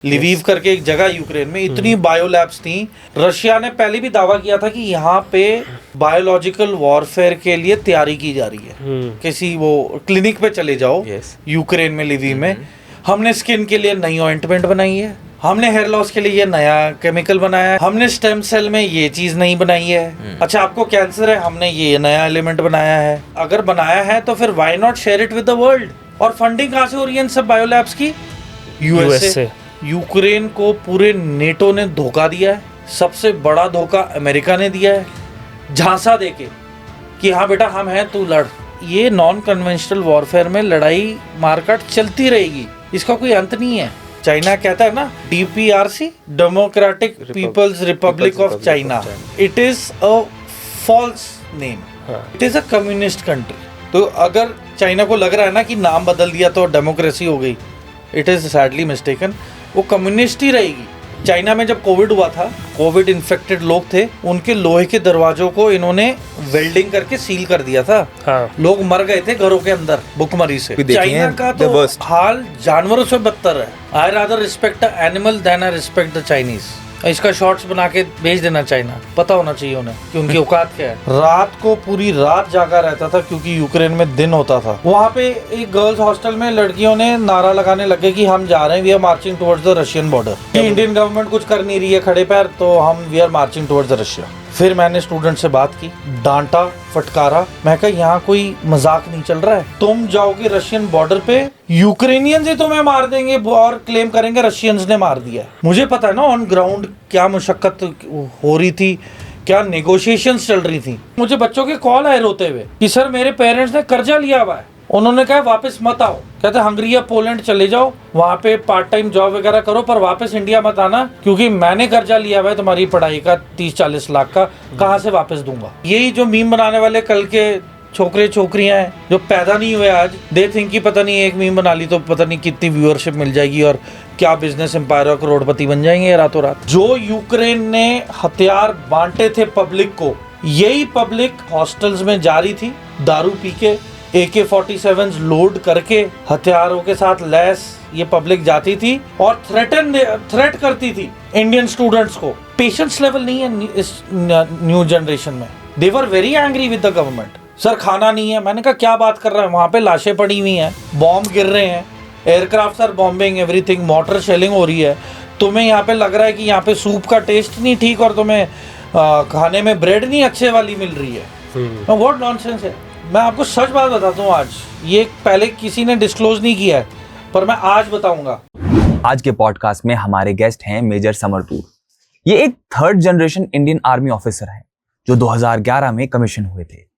लिविव करके एक जगह यूक्रेन में, इतनी बायो लैब्स थी। रशिया ने पहले भी दावा किया था कि यहाँ पे बायोलॉजिकल वॉरफेयर के लिए तैयारी की जा रही है। किसी वो क्लिनिक पे चले जाओ यूक्रेन में, लिविव में। हमने स्किन के लिए नई ऑइंटमेंट बनाई है, हमने हेयर लॉस के लिए ये नया केमिकल बनाया है, हमने स्टेम सेल में ये चीज नहीं बनाई है। अच्छा, आपको कैंसर है, हमने ये नया एलिमेंट बनाया है। अगर बनाया है तो फिर why not share it with the world. और फंडिंग कहाँ से हो रही है इन सब बायोलैब्स की? यूएसए। यूक्रेन को पूरे नेटो ने धोखा दिया है। सबसे बड़ा धोखा अमेरिका ने दिया है, झांसा देके कि हाँ बेटा हम हैं, तू लड़। ये नॉन कन्वेंशनल वॉरफेयर में लड़ाई मारकाट चलती रहेगी, इसका कोई अंत नहीं है। चाइना कहता है ना DPRC, democratic peoples Republic of China, it is a false name, it is a communist country. तो अगर चाइना को लग रहा है ना कि नाम बदल दिया तो डेमोक्रेसी हो गई, इट इज सैडली मिस्टेकन, वो कम्युनिस्ट ही रहेगी। चाइना में जब कोविड हुआ था, कोविड इन्फेक्टेड लोग थे, उनके लोहे के दरवाजों को इन्होंने वेल्डिंग करके सील कर दिया था। लोग मर गए थे घरों के अंदर भुखमरी से। चाइना का तो हाल जानवरों से बदतर है। I rather respect a animal than I respect the Chinese. इसका शॉर्ट्स बना के भेज देना चाइना, पता होना चाहिए उन्हें कि उनकी औकात क्या है। रात को पूरी रात जागा रहता था क्योंकि यूक्रेन में दिन होता था। वहाँ पे एक गर्ल्स हॉस्टल में लड़कियों ने नारा लगाने लगे कि हम जा रहे हैं, we are marching towards the Russian border. Indian government कुछ कर नहीं रही है खड़े पैर, तो हम we are marching towards the Russia. फिर मैंने स्टूडेंट से बात की, डांटा, फटकारा। मैं कहा यहाँ कोई मजाक नहीं चल रहा है, तुम जाओगे रशियन बॉर्डर पे, यूक्रेनियंस ही तुम्हें मार देंगे और क्लेम करेंगे रशियंस ने मार दिया। मुझे पता है ना ऑन ग्राउंड क्या मुशक्कत हो रही थी, क्या नेगोशिएशंस चल रही थी। मुझे बच्चों के कॉल आए रोते हुए कि सर मेरे पेरेंट्स ने कर्जा लिया हुआ है, उन्होंने कहा वापस मत आओ। कहते हंगरी या पोलैंड चले जाओ, वहाँ पे पार्ट टाइम जॉब वगैरह करो, पर वापस इंडिया मत आना, क्योंकि मैंने कर्जा लिया हुआ है तुम्हारी पढ़ाई का 30-40 लाख का, कहाँ से वापस दूंगा। यही जो मीम बनाने वाले कल के छोकरे छोकरियां हैं जो पैदा नहीं हुए आज, दे थिंक कि पता नहीं एक मीम बना ली तो पता नहीं कितनी व्यूअरशिप मिल जाएगी और क्या बिजनेस एम्पायर और करोड़पति बन जाएंगे रातों रात। जो यूक्रेन ने हथियार बांटे थे पब्लिक को, यही पब्लिक हॉस्टल्स में जा रही थी दारू पी के, AK-47 लोड करके हथियारों के साथ लैस ये पब्लिक जाती थी और थ्रेट करती थी इंडियन स्टूडेंट्स को। पेशेंस लेवल नहीं है इस न्यू जनरेशन में। They were very angry with the government. Sir खाना नहीं है, मैंने कहा क्या बात कर रहे हैं, वहां पे लाशें पड़ी हुई हैं, बॉम्ब गिर रहे हैं, aircraft are bombing everything, mortar shelling हो रही है, तुम्हें यहाँ पे लग रहा है कि यहाँ पे सूप का टेस्ट नहीं ठीक और तुम्हें खाने में ब्रेड नहीं अच्छे वाली मिल रही है। व्हाट नॉनसेंस है। मैं आपको सच बात बताता हूँ, आज ये पहले किसी ने डिस्क्लोज नहीं किया है पर मैं आज बताऊंगा। आज के पॉडकास्ट में हमारे गेस्ट हैं मेजर समर तूर। ये एक 3rd generation Indian army officer हैं जो 2011 में कमीशन हुए थे।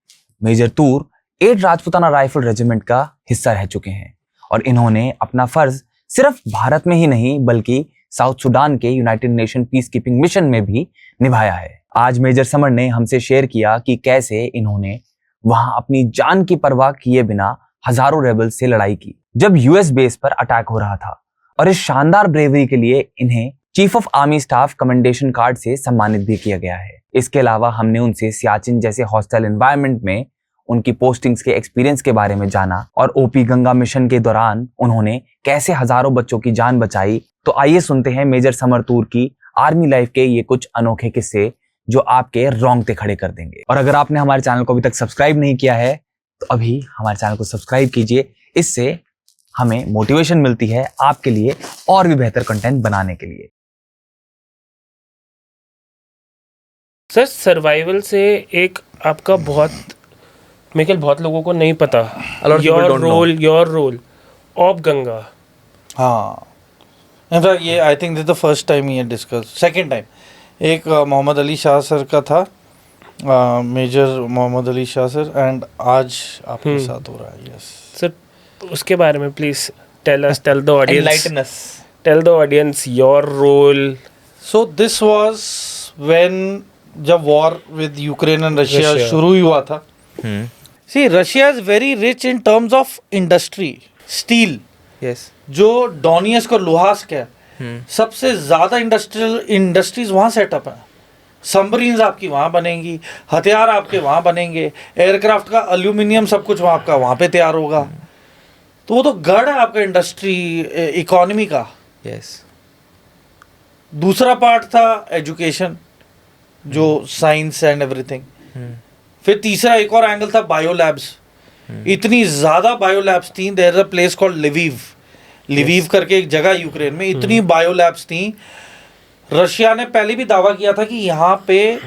मेजर तूर 8 राजपूताना राइफल रेजिमेंट का हिस्सा रह चुके हैं और इन्होंने अपना फर्ज सिर्फ भारत में ही नहीं बल्कि साउथ सुडान के United nation peace keeping mission में भी निभाया है। आज मेजर समर ने हमसे शेयर किया कि कैसे इन्होंने वहां अपनी जान की परवाह किए बिना हजारों रेबल्स से लड़ाई की जब यूएस बेस पर अटैक हो रहा था, और इस शानदार ब्रेवरी के लिए इन्हें chief of army staff commendation card से सम्मानित भी किया गया है। इसके अलावा हमने उनसे सियाचिन जैसे हॉस्टाइल एनवायरनमेंट में उनकी पोस्टिंग्स के एक्सपीरियंस के बारे में जाना और ओपी गंगा मिशन के दौरान उन्होंने कैसे हजारों बच्चों की जान बचाई। तो आइए सुनते हैं मेजर समर तूर की आर्मी लाइफ के ये कुछ अनोखे किस्से जो आपके रोंगटे खड़े कर देंगे। और अगर आपने हमारे चैनल को अभी तक सब्सक्राइब नहीं किया है तो अभी हमारे चैनल को सब्सक्राइब कीजिए, इससे हमें मोटिवेशन मिलती है आपके लिए और भी बेहतर कंटेंट बनाने के लिए। सर सर्वाइवल से एक आपका बहुत लोगों को नहीं पता, योर रोल ऑफ गंगा। हाँ, इनफैक्ट ये I think this the first time ये डिस्कस, सेकंड टाइम एक मोहम्मद अली शाह सर का था, major Mohammad Ali Shah sir, and आज आपके साथ हो रहा है। यस सर, उसके बारे में please tell the audience your role. So this was when जब war with Ukraine and Russia शुरू हुआ था। See Russia is very rich in terms of industry, steel. Yes, जो डोनियस्क और लुहास्क है, सबसे ज्यादा इंडस्ट्रीज वहाँ सेटअप है। सबमरीन्स आपकी वहाँ बनेंगी, हथियार आपके वहाँ बनेंगे, एयरक्राफ्ट का एल्यूमिनियम सब कुछ आपका वहाँ पे तैयार होगा। तो वो तो गढ़ है आपका इंडस्ट्री इकोनॉमी का। यस, दूसरा पार्ट था एजुकेशन, जो साइंस एंड एवरीथिंग। फिर तीसरा एक और एंगल था बायो लैब्स। इतनी ज्यादा बायो लैब्स थी, there is a place called Lviv करके एक जगह यूक्रेन में, इतनी बायो लैब्स थी। रशिया ने पहले भी दावा किया था कि यहाँ पे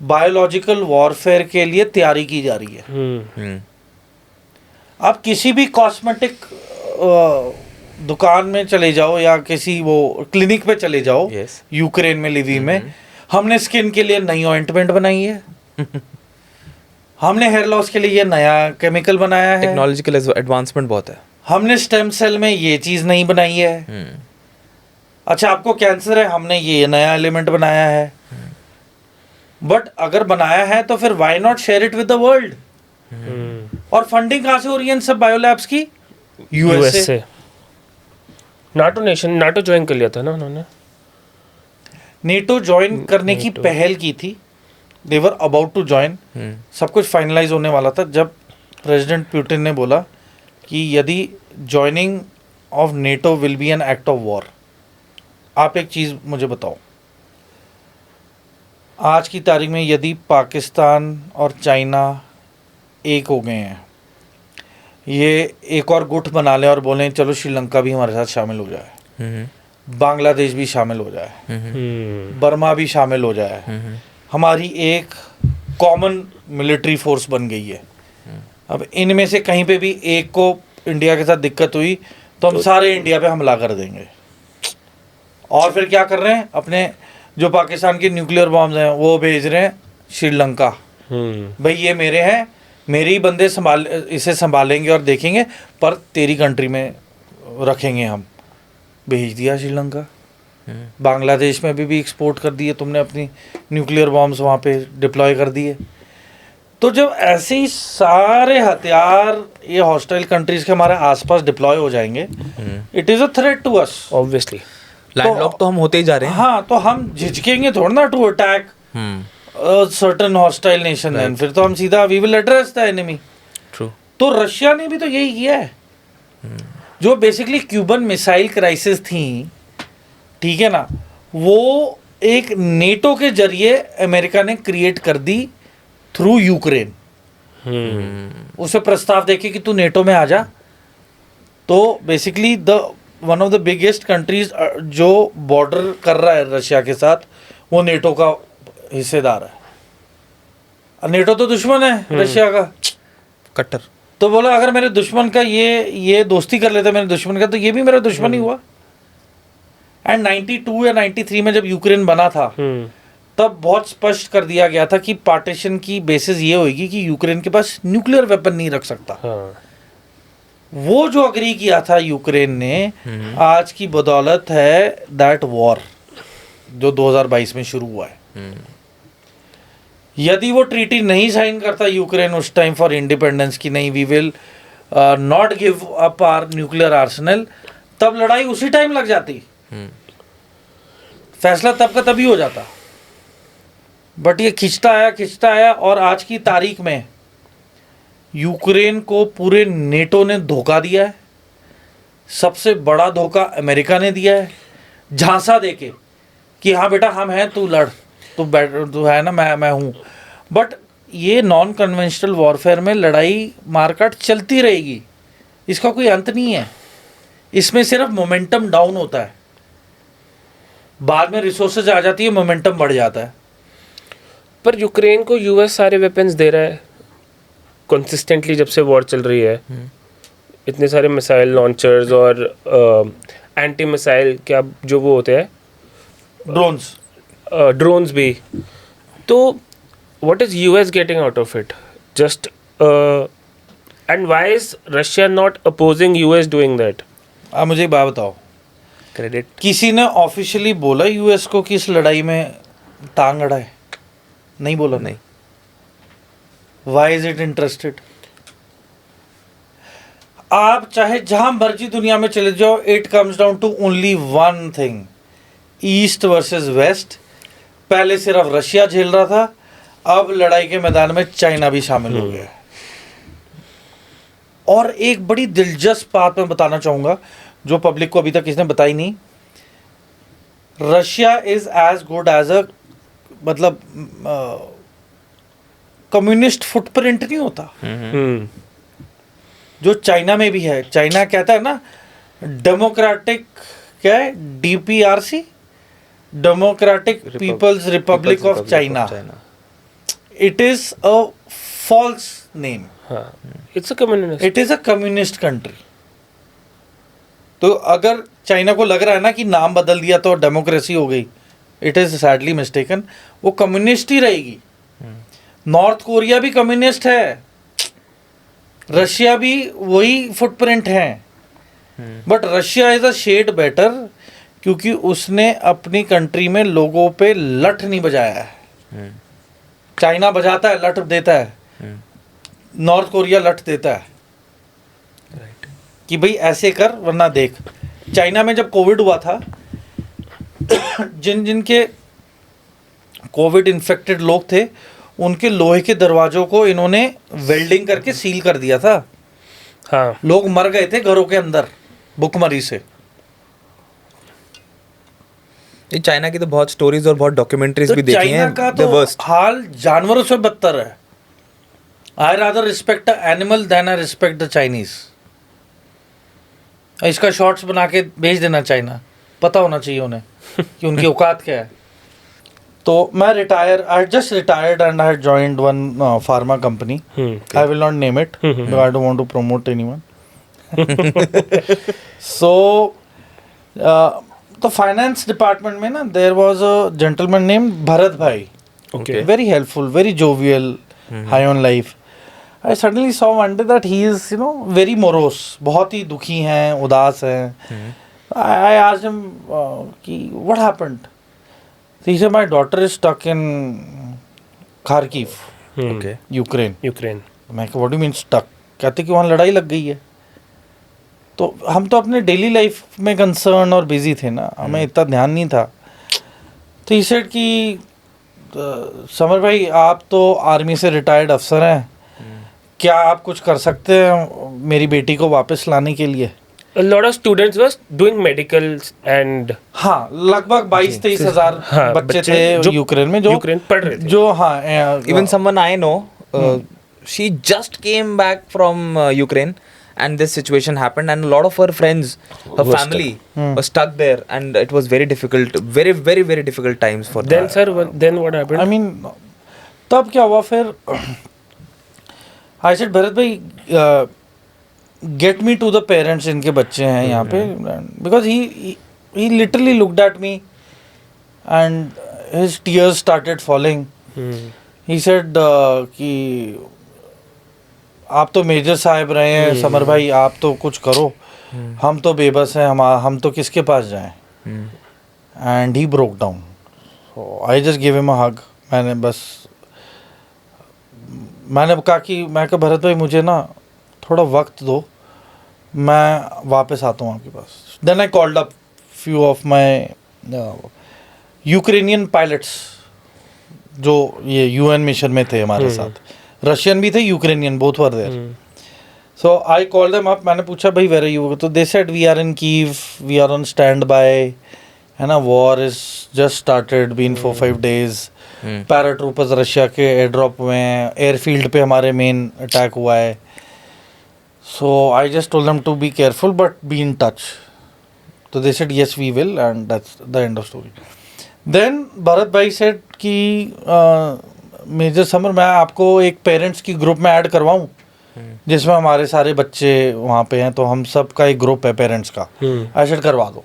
बायोलॉजिकल वॉरफेयर के लिए तैयारी की जा रही है। आप किसी भी कॉस्मेटिक दुकान में चले जाओ या किसी वो क्लिनिक पे चले जाओ, यूक्रेन में लिविव में, हमने स्किन के लिए नई ऑइंटमेंट बनाई है। हमने हेयर लॉस के लिए ये नया केमिकल बनाया है। टेक्नोलॉजिकल एडवांसमेंट बहुत है। हमने स्टेम सेल में ये चीज नहीं बनाई है। अच्छा, आपको कैंसर है, हमने ये नया एलिमेंट बनाया है। बट अगर बनाया है तो फिर why not share it with the world. और फंडिंग कहाँ से हो रही है इन सब बायोलैब्स की? यूएस से। नाटो ज्वाइन कर लिया था ना उन्होंने। नेटो ज्वाइन करने की पहल की थी, दे वर अबाउट टू ज्वाइन। सब कुछ फाइनलाइज होने वाला था जब प्रेसिडेंट पुतिन ने बोला कि यदि joining of NATO will be an act of war. आप एक चीज़ मुझे बताओ, आज की तारीख में यदि पाकिस्तान और चाइना एक हो गए हैं, ये एक और गुट बना लें और बोलें चलो श्रीलंका भी हमारे साथ शामिल हो जाए, बांग्लादेश भी शामिल हो जाए, बर्मा भी शामिल हो जाए, हमारी एक कॉमन मिलिट्री फोर्स बन गई है। अब इनमें से कहीं पे भी एक को इंडिया के साथ दिक्कत हुई तो हम सारे इंडिया पे हमला कर देंगे। और फिर क्या कर रहे हैं, अपने जो पाकिस्तान के न्यूक्लियर बॉम्ब्स हैं वो भेज रहे हैं श्रीलंका। भाई ये मेरे हैं, मेरे ही बंदे इसे संभालेंगे और देखेंगे, पर तेरी कंट्री में रखेंगे हम। भेज दिया श्रीलंका। बांग्लादेश में भी एक्सपोर्ट कर दिए तुमने, अपनी न्यूक्लियर बॉम्ब्स वहाँ पे डिप्लॉय कर दिए। तो जब ऐसे ही सारे हथियार ये हॉस्टाइल कंट्रीज के हमारे आसपास डिप्लॉय हो जाएंगे, it is a threat to us obviously. Landlock तो हम होते ही जा रहे हैं। हाँ, तो हम झिझकेंगे थोड़ा ना to attack certain hostile nation. Then फिर तो हम सीधा we will address the enemy. True. तो रशिया ने भी तो यही किया है। जो बेसिकली क्यूबन मिसाइल क्राइसिस थी, ठीक है ना, वो एक नेटो के जरिए अमेरिका ने क्रिएट कर दी थ्रू यूक्रेन। उसे प्रस्ताव देके कि तू नेटो में आ जा। तो basically one of the biggest countries जो बॉर्डर कर रहा है रशिया के साथ, वो नेटो का हिस्सेदार है। नेटो तो दुश्मन है रशिया का, कट्टर। तो बोला अगर मेरे दुश्मन का ये दोस्ती कर लेता मेरे दुश्मन का, तो ये भी मेरा दुश्मन ही हुआ। एंड 92 या 93 में जब यूक्रेन बना था, तब बहुत स्पष्ट कर दिया गया था कि पार्टीशन की बेसिस ये होगी कि यूक्रेन के पास न्यूक्लियर वेपन नहीं रख सकता। वो जो अग्री किया था यूक्रेन ने, आज की बदौलत है दैट वॉर जो 2022 में शुरू हुआ है। यदि वो ट्रीटी नहीं साइन करता यूक्रेन उस टाइम फॉर इंडिपेंडेंस की, नहीं we will not give up our nuclear arsenal, तब लड़ाई उसी टाइम लग जाती, फैसला तब का तभी हो जाता। बट ये खिंचता आया और आज की तारीख में यूक्रेन को पूरे नेटो ने धोखा दिया है। सबसे बड़ा धोखा अमेरिका ने दिया है, झांसा देके कि हाँ बेटा हम हैं, तू लड़, तू है ना, मैं हूँ। बट ये नॉन कन्वेंशनल वॉरफेयर में लड़ाई मारकाट चलती रहेगी, इसका कोई अंत नहीं है। इसमें सिर्फ मोमेंटम डाउन होता है, बाद में रिसोर्सेज आ जाती है, मोमेंटम बढ़ जाता है। पर यूक्रेन को यूएस सारे वेपन्स दे रहा है कंसिस्टेंटली जब से वॉर चल रही है। इतने सारे मिसाइल लॉन्चर्स और एंटी मिसाइल क्या जो वो होते हैं ड्रोन्स भी। तो what is US getting out of it? Just and why is Russia not opposing US doing that? आप मुझे एक बात बताओ, क्रेडिट किसी ने ऑफिशियली बोला यूएस को कि इस लड़ाई में टांग अड़ा है? नहीं बोला। नहीं। Why is it interested? आप चाहे जहां मर्जी दुनिया में चले जाओ, it comes down to only one thing, east versus west. पहले सिर्फ रशिया झेल रहा था, अब लड़ाई के मैदान में चाइना भी शामिल हो गया। और एक बड़ी दिलचस्प बात मैं बताना चाहूंगा जो पब्लिक को अभी तक किसने बताई नहीं। Russia is as good as a मतलब कम्युनिस्ट फुटप्रिंट नहीं होता जो चाइना में भी है. चाइना कहता है ना डेमोक्रेटिक, क्या है, DPRC, democratic peoples Republic of China. It is a false name. It's a communist. It is a communist country. तो अगर चाइना को लग रहा है ना कि नाम बदल दिया तो डेमोक्रेसी हो गई, इट इज सैडली मिस्टेकन. वो कम्युनिस्ट ही रहेगी. नॉर्थ कोरिया भी कम्युनिस्ट है, रशिया भी वही फुटप्रिंट है, but Russia is a shade better क्योंकि उसने अपनी कंट्री में लोगों पे लठ नहीं बजाया है. चाइना बजाता है, लठ देता है. नॉर्थ कोरिया लठ देता है कि भाई ऐसे कर वरना देख. चाइना में जब कोविड हुआ था, जिनके कोविड इन्फेक्टेड लोग थे उनके लोहे के दरवाजों को इन्होंने वेल्डिंग करके सील कर दिया था. हाँ. लोग मर गए थे घरों के अंदर भुखमरी से. ये चाइना की तो बहुत स्टोरीज और बहुत डॉक्यूमेंट्रीज तो भी देखी चाइना हैं. का The तो worst. हाल जानवरों से बदतर है. I rather respect a animal than I respect the Chinese. इसका शॉर्ट्स बना के भेज देना चाइना, पता होना चाहिए उन्हें कि उनकी औकात क्या है. तो मैं I just retired and I joined one pharma company. I will not name it, I don't want to promote anyone. So तो फाइनेंस डिपार्टमेंट में ना there was a gentleman name Bharat भाई. Okay. Very helpful, very jovial, high on life. I suddenly saw one day that he is, very morose. बहुत ही दुखी हैं, उदास हैं. I asked him, कि what happened? So he said, my daughter is stuck in Kharkiv, Okay. Ukraine. Ukraine. मैं what do you mean stuck? कहते कि वहाँ लड़ाई लग गई है. तो हम तो अपने डेली लाइफ में कंसर्न और बिजी थे ना, हमें इतना ध्यान नहीं था. तो he said कि समर भाई आप तो आर्मी से रिटायर्ड अफसर हैं, क्या आप कुछ कर सकते हैं मेरी बेटी को वापस लाने के लिए. A lot of students was doing medicals and हाँ, लगभग 22-23 हजार हाँ, बच्चे थे यूक्रेन में जो यूक्रेन पढ़ रहे थे. जो हाँ Even someone I know, she just came back from Ukraine, and this situation happened, and a lot of her friends, her Were family, were stuck there, and it was very difficult, very, very, very difficult times for them. Then sir, then what happened? I mean, तब क्या हुआ फिर. I said Bharat भाई get me to the parents इनके बच्चे हैं यहाँ पे, because he literally looked at me and his tears started falling. He said कि आप तो मेजर साहब रहे हैं समर भाई, आप तो कुछ करो, हम तो बेबस हैं, हम तो किसके पास जाएं. And he broke down. I just give him a hug. मैंने कहा कि मैं कहा भरत भाई मुझे ना थोड़ा वक्त दो, मैं वापस आता हूँ आपके पास. Then I called up few of my Ukrainian pilots जो ये UN मिशन में थे हमारे साथ. रशियन भी थे, Ukrainian, both were there. So I called them up. मैंने पूछा भाई वेयर आर यू. तो they said we are in Kyiv, we are on stand by, है ना, war is just started, been 4-5 days. Paratroopers Russia के air drop हुए हैं, airfield पे हमारे मेन अटैक हुआ है. So I just told them to be careful but be in touch. तो they said yes we will, and that's the end of story. Then Bharat भाई said कि मेजर समर मैं आपको एक पेरेंट्स की ग्रुप में ऐड करवाऊं जिसमें हमारे सारे बच्चे वहाँ पे हैं, तो हम सब का एक ग्रुप है पेरेंट्स का, आई सेड करवा दो.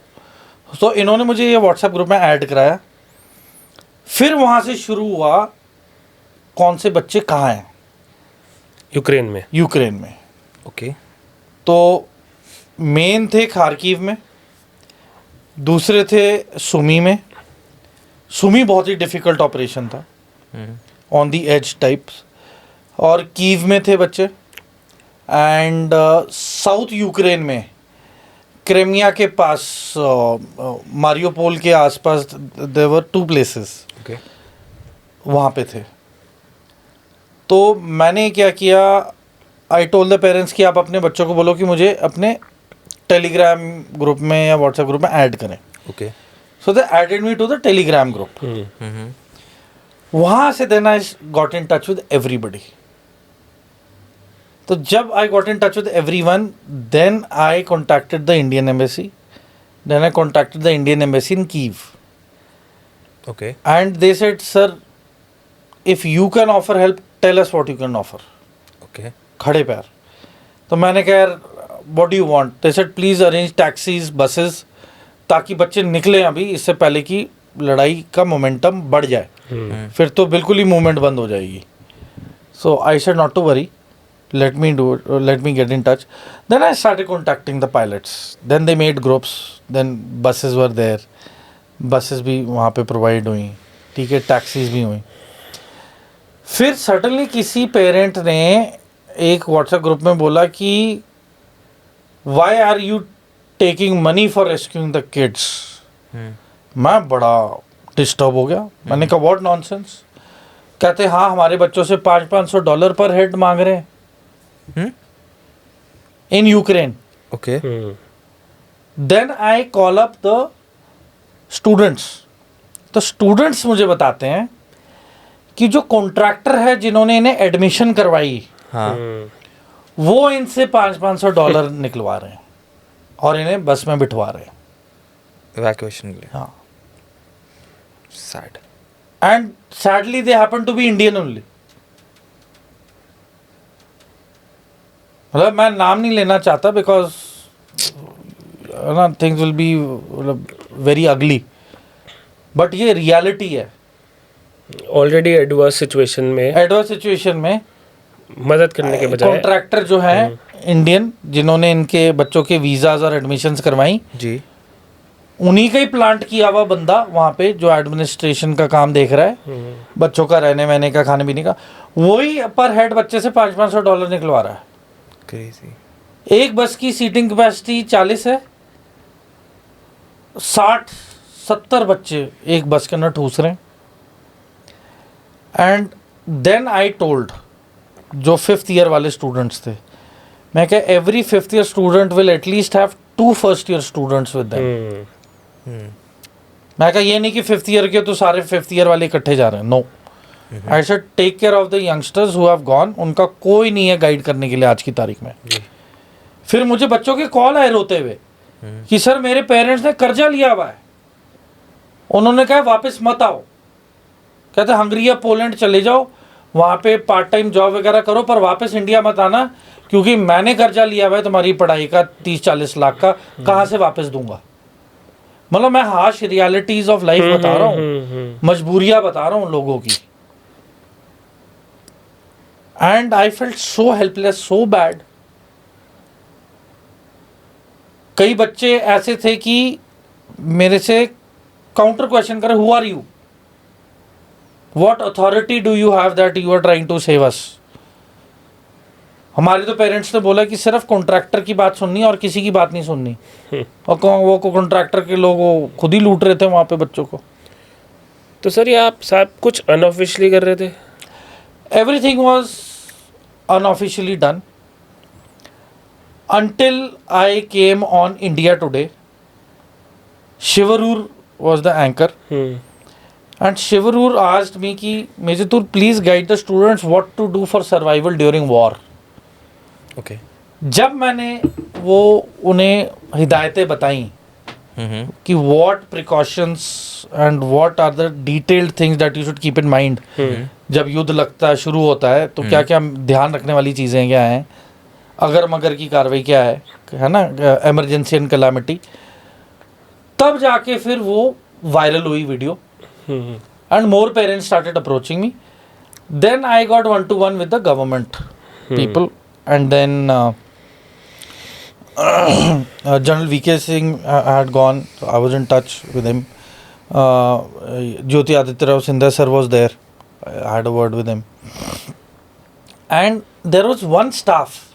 तो इन्होंने मुझे ये व्हाट्सएप ग्रुप में ऐड कराया. फिर वहाँ से शुरू हुआ कौन से बच्चे कहाँ हैं यूक्रेन में. यूक्रेन में. Okay. तो मेन थे खार्किव में, दूसरे थे सुमी में. सुमी बहुत ही डिफ़िकल्ट ऑपरेशन था, ऑन दी एज टाइप्स. और कीव में थे बच्चे. एंड साउथ यूक्रेन में क्रेमिया के पास, मारियोपोल के आसपास, देयर वर 2 places. Okay. वहाँ पे थे. तो मैंने क्या किया, आई टोल्ड द पेरेंट्स कि आप अपने बच्चों को बोलो कि मुझे अपने टेलीग्राम ग्रुप में या व्हाट्सएप ग्रुप में ऐड करें. Okay. So they added me to the Telegram group. वहाँ से then I got in touch with everybody. तो जब I got in touch with everyone, then I contacted the Indian embassy. Then I contacted the Indian embassy in Kyiv. Okay. And they said, sir, if you can offer help, tell us what you can offer. Okay. खड़े पैर. तो मैंने कहा यार, what do you want? They said, please arrange taxis, buses, ताकि बच्चे निकले अभी इससे पहले कि लड़ाई का मोमेंटम बढ़ जाए. फिर तो बिल्कुल ही मूवमेंट बंद हो जाएगी. So I said not to worry. Let me do it. Let me get in touch. Then I started contacting the pilots. Then they made groups. Then buses were there. Buses भी वहाँ पे provide हुई. ठीक है, taxis भी हुई. फिर suddenly किसी पेरेंट ने एक व्हाट्सएप ग्रुप में बोला कि why are you taking money for rescuing the kids. मैं बड़ा डिस्टर्ब हो गया. मैंने कहा व्हाट नॉनसेंस. कहते हाँ हमारे बच्चों से $500 पर हेड मांग रहे हैं in Ukraine. Okay. Then I call up the students. तो स्टूडेंट्स मुझे बताते हैं कि जो कॉन्ट्रैक्टर है जिन्होंने इन्हें एडमिशन करवाई, हाँ. वो इनसे $500 निकलवा रहे हैं और इन्हें बस में बिठवा रहे हैं. Evacuation के लिए. हाँ. Sad. And sadly they happen to be Indian only. मतलब मैं नाम नहीं लेना चाहता बिकॉज ना things will be very ugly, but ये रियलिटी है. ऑलरेडी एडवर्स सिचुएशन में एडवर्स सिचुएशन में मदद करने के बजाय कॉन्ट्रैक्टर जो है इंडियन जिन्होंने इनके बच्चों के वीजाज और एडमिशंस करवाई, जी. उन्हीं का ही प्लांट किया हुआ बंदा वहाँ पे जो एडमिनिस्ट्रेशन का काम देख रहा है, बच्चों का रहने वहने का खाने पीने का, वही पर हेड बच्चे से $500 निकलवा रहा है. Crazy. एक बस की सीटिंग कैपेसिटी 40 है. 60-70 बच्चे एक बस के अंदर ठूस रहे हैं. एंड देन आई टोल्ड जो 5th ईयर वाले स्टूडेंट्स थे, मैं कह every 5th year student will at least have 2 first year students with them. मैं कहा ये नहीं कि 5th ईयर के तो सारे 5th ईयर वाले इकट्ठे जा रहे हैं. No, I said take care of the youngsters who have gone. उनका कोई नहीं है गाइड करने के लिए आज की तारीख में. फिर मुझे बच्चों के कॉल आए रोते हुए कि सर मेरे पेरेंट्स ने कर्जा लिया हुआ है, उन्होंने कहा वापस मत आओ. कहते हंगरी या पोलैंड चले जाओ, वहाँ पे पार्ट टाइम जॉब वगैरह करो, पर वापस इंडिया मत आना क्योंकि मैंने कर्जा लिया हुआ है तुम्हारी पढ़ाई का 30-40 लाख का, कहाँ से वापस दूंगा. मतलब मैं हार्श रियलिटीज ऑफ लाइफ बता रहा हूँ, मजबूरियां बता रहा हूँ लोगों की. And I felt so helpless, so bad. कई बच्चे ऐसे थे कि मेरे से काउंटर क्वेश्चन करे, who are you, what authority do you have that you are trying to save us. हमारे तो पेरेंट्स ने बोला कि सिर्फ कॉन्ट्रैक्टर की बात सुननी और किसी की बात नहीं सुननी. और वो कॉन्ट्रैक्टर के लोग वो खुद ही लूट रहे थे वहाँ पे बच्चों को. तो सर ये आप साहब कुछ अनऑफिशियली कर रहे थे? Everything was unofficially done until I came on India Today. Shivarur was the anchor. And Shivarur asked me कि Mejatur please guide the students what to do for survival during war. Okay. जब मैंने वो उन्हें हिदायतें बताई कि what precautions and what are the detailed things that you should keep in mind जब युद्ध लगता है, शुरू होता है, तो क्या क्या ध्यान रखने वाली चीज़ें क्या हैं, अगर मगर की कार्रवाई क्या है ना, इमरजेंसी एंड कैलामिटी, तब जाके फिर वो वायरल हुई video. And more parents started approaching me. Then I got 1-to-1 with the government people. And then General VK Singh had gone, so I was in touch with him. Jyoti Aditya Rao Sindhya sir was there. I had a word with him. And there was one staff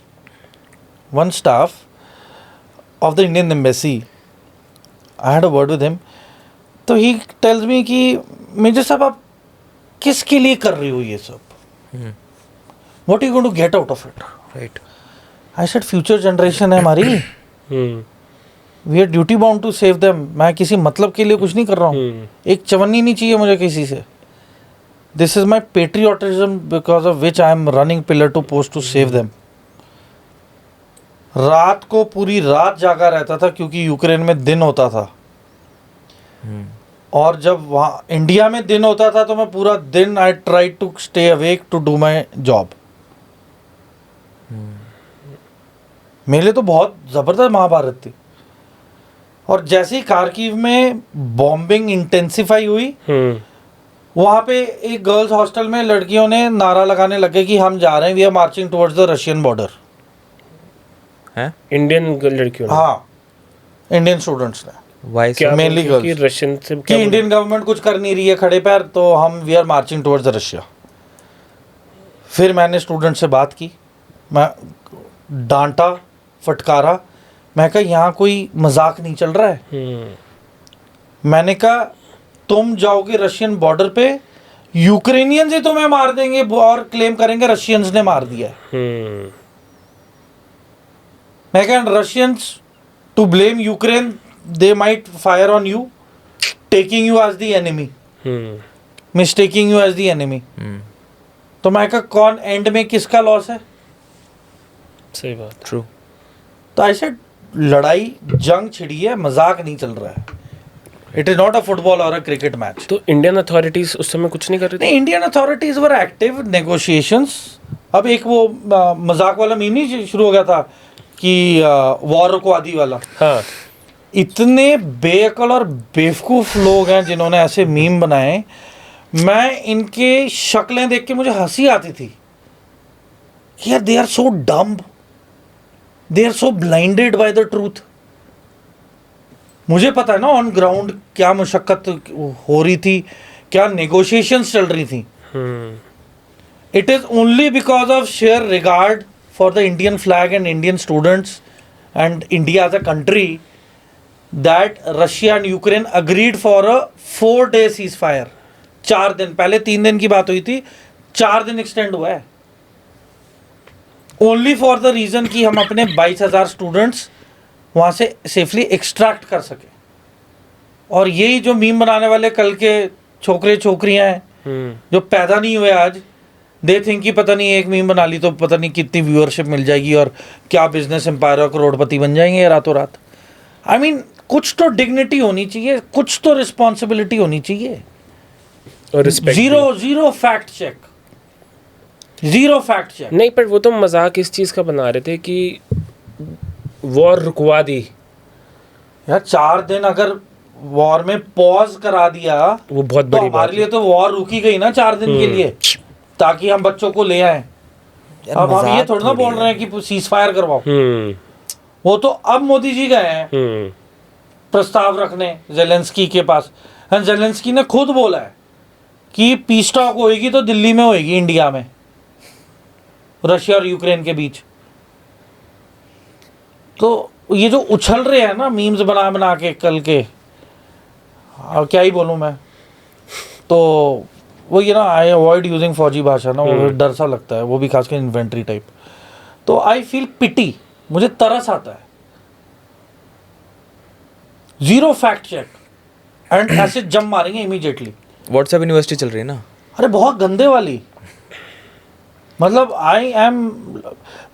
of the Indian embassy. I had a word with him. तो he tells me कि major साहब आप किसके लिए कर रही हो ये सब? What are you going to get out of it? Right. I said future generation है हमारी. We are duty bound to save them. मैं किसी मतलब के लिए कुछ नहीं कर रहा हूँ. एक चवन्नी नहीं चाहिए मुझे किसी से. This is my patriotism because of which I am running pillar to post to save them. रात को पूरी रात जागा रहता था क्योंकि यूक्रेन में दिन होता था. और जब वहाँ इंडिया में दिन होता था तो मैं पूरा दिन I try to stay awake to do my job. मेरे लिए तो बहुत ज़बरदस्त महाभारत थी. और जैसे ही खार्किव में बॉम्बिंग इंटेंसिफाई हुई, वहाँ पे एक गर्ल्स हॉस्टल में लड़कियों ने नारा लगाने लगे कि हम जा रहे हैं, we are marching towards the Russian border. हैं? इंडियन लड़कियों ने? हाँ, इंडियन स्टूडेंट्स ने. Why क्या so? mainly बोलते कि girls. रशियन से कि क्या बोलते? इंडियन गवर्नमेंट कुछ कर नहीं रही है खड़े पैर, तो हम we are marching towards the Russia. फिर मैंने स्टूडेंट से बात की, मैं डांटा, फटकारा. मैं कहा यहाँ कोई मजाक नहीं चल रहा है. मैंने कहा तुम जाओगे रशियन बॉर्डर पे, यूक्रेनियंस ही तुम्हें मार देंगे और क्लेम करेंगे रशियंस ने मार दिया है. मैं कहा Russians to blame Ukraine, they might fire on you, taking you as the enemy, mistaking you as the enemy. तो मैं कहा कौन एंड में किसका लॉस है? सही बात. True. तो ऐसे लड़ाई जंग छिड़ी है, मजाक नहीं चल रहा है. It is not a football और अ क्रिकेट मैच. तो इंडियन अथॉरिटीज उस समय कुछ नहीं कर रही थी? नहीं, Indian authorities were active negotiations. अब एक वो मजाक वाला मीम नहीं शुरू हो गया था कि वॉर रुकवादी वाला. हाँ. इतने बेअकल और बेवकूफ़ लोग हैं जिन्होंने ऐसे मीम बनाए. मैं इनके शक्लें देख के मुझे हंसी आती थी. यार they are so dumb, they are so blinded by the truth. मुझे पता है ना ऑन ग्राउंड क्या मुशक्कत हो रही थी, क्या नेगोशिएशंस चल रही थी. It is only because of sheer regard for the Indian flag and Indian students and India as a country that Russia and Ukraine agreed for a 4-day ceasefire. 4 दिन, पहले 3 दिन की बात हुई थी, 4 दिन एक्सटेंड हुआ है. ओनली फॉर द रीजन कि हम अपने 22,000 स्टूडेंट्स वहाँ से सेफली एक्सट्रैक्ट कर सके. और यही जो मीम बनाने वाले कल के छोकरे छोकरियाँ हैं जो पैदा नहीं हुए आज, दे थिंक कि पता नहीं एक मीम बना ली तो पता नहीं कितनी व्यूअरशिप मिल जाएगी और क्या बिजनेस एम्पायर और करोड़पति बन जाएंगे रातों रात. आई मीन कुछ तो डिग्निटी होनी चाहिए, कुछ तो रिस्पॉन्सिबिलिटी होनी चाहिए. और respect. Zero fact check, zero fact check. नहीं, पर वो तो मजाक इस चीज का बना रहे थे कि वॉर रुकवा दी. यार 4 दिन अगर वॉर में पॉज करा दिया वो बहुत तो बड़ी बात हमारे लिए तो वॉर रुकी गई ना 4 दिन के लिए, ताकि हम बच्चों को ले आए. अब हम ये थोड़ा ना बोल रहे हैं कि सीज फायर करवाओ. वो तो अब मोदी जी गए हैं प्रस्ताव रखने जेलेंस्की के पास. जेलेंस्की ने खुद बोला है कि पीस टॉक होएगी तो दिल्ली में होएगी, इंडिया में, रशिया और यूक्रेन के बीच. तो ये जो उछल रहे हैं ना मीम्स बना बना के कल के, अब क्या ही बोलूँ मैं. तो वो ये ना आई अवॉइड यूजिंग फौजी भाषा ना, वो डर सा लगता है, वो भी खासकर इन्वेंट्री टाइप. तो आई फील पिटी, मुझे तरस आता है. जीरो फैक्ट चेक एंड ऐसे जम मारेंगे इमीडिएटली. व्हाट्सएप यूनिवर्सिटी चल रही है ना. अरे बहुत गंदे वाली. मतलब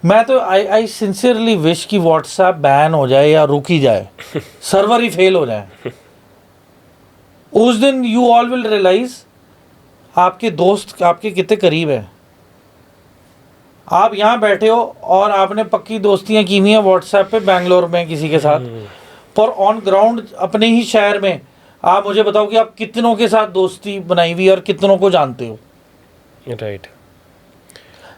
मैं तो आई सिंसियरली विश कि व्हाट्सएप बैन हो जाए या रुक ही जाए, सर्वर ही फेल हो जाए. उस दिन यू ऑल विल रियलाइज आपके दोस्त आपके कितने करीब हैं. आप यहाँ बैठे हो और आपने पक्की दोस्तियाँ की हुई हैं व्हाट्सएप पे बेंगलोर में किसी के साथ, पर ऑन ग्राउंड अपने ही शहर में आप मुझे बताओ कि आप कितनों के साथ दोस्ती बनाई हुई और कितनों को जानते हो. राइट.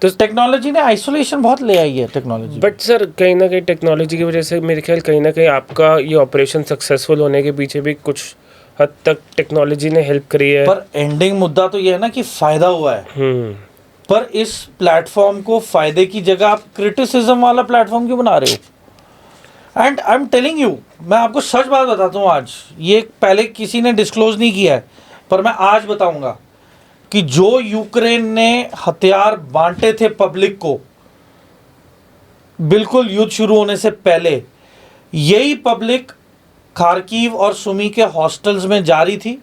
तो टेक्नोलॉजी ने आइसोलेशन बहुत ले आई है टेक्नोलॉजी. बट सर कहीं ना कहीं टेक्नोलॉजी की वजह से मेरे ख्याल कहीं ना कहीं आपका ये ऑपरेशन सक्सेसफुल होने के पीछे भी कुछ हद तक टेक्नोलॉजी ने हेल्प करी है. पर एंडिंग मुद्दा तो ये है ना कि फायदा हुआ है. पर इस प्लेटफॉर्म को फायदे की जगह आप क्रिटिसिज्म वाला प्लेटफॉर्म क्यों बना रहे हो? And I am telling you, मैं आपको सच बात बताता हूँ आज, ये पहले किसी ने डिस्क्लोज नहीं किया है पर मैं आज बताऊंगा कि जो यूक्रेन ने हथियार बांटे थे पब्लिक को बिल्कुल युद्ध शुरू होने से पहले, यही पब्लिक खार्किव और सुमी के हॉस्टल्स में जा रही थी,